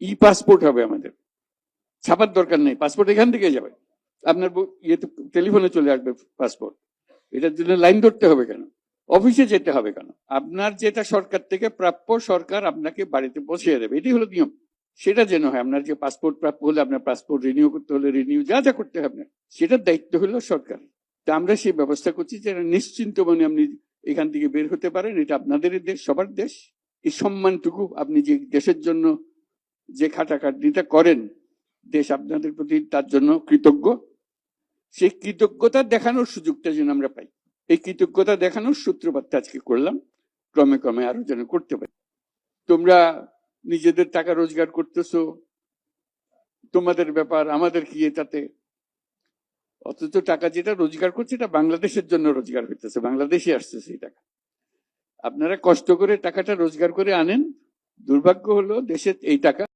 ই passport হবে আমাদের, ছাপার দরকার নেই, পাসপোর্ট এখান থেকে যাবে, আপনার ইয়েতে টেলিফোনে চলে আসবে পাসপোর্ট। এটার জন্য লাইন ধরতে হবে কেন, অফিসে যেতে হবে কেন? আপনার যেটা সরকার থেকে প্রাপ্য সরকার আপনাকে বাড়িতে পৌঁছে দেবে, এটি হলো নিয়ম। সেটা যেন হয়, আপনার যে পাসপোর্ট প্রাপ্য হলে আপনার পাসপোর্ট রিনিউ করতে হলে রিনিউ, যা যা করতে হবে আপনার, সেটার দায়িত্ব হলো সরকার। তা আমরা সেই ব্যবস্থা করছি যে নিশ্চিন্ত মনে আপনি এখান থেকে বের হতে পারেন, এটা আপনাদের দেশ, সবার দেশ। এই সম্মানটুকু আপনি যে দেশের জন্য যে খাটাখাটনিটা করেন, দেশ আপনাদের প্রতি তার জন্য কৃতজ্ঞ। সেই কৃতজ্ঞতা দেখানোর সুযোগটা যেন আমরা পাই, এই কৃতজ্ঞতা দেখানোর সূত্রপাতটা আজকে করলাম, ক্রমে ক্রমে আরো যেন করতে পারি। তোমরা নিজেদের টাকা রোজগার করতেছো, তোমাদের ব্যাপার, আমাদের কি এটাতে? অথচ টাকা যেটা রোজগার করছে এটা বাংলাদেশের জন্য রোজগার হইতেছে, বাংলাদেশে আসছে সেই টাকা। আপনারা কষ্ট করে টাকাটা রোজগার করে আনেন, দুর্ভাগ্য হলো দেশের এই টাকা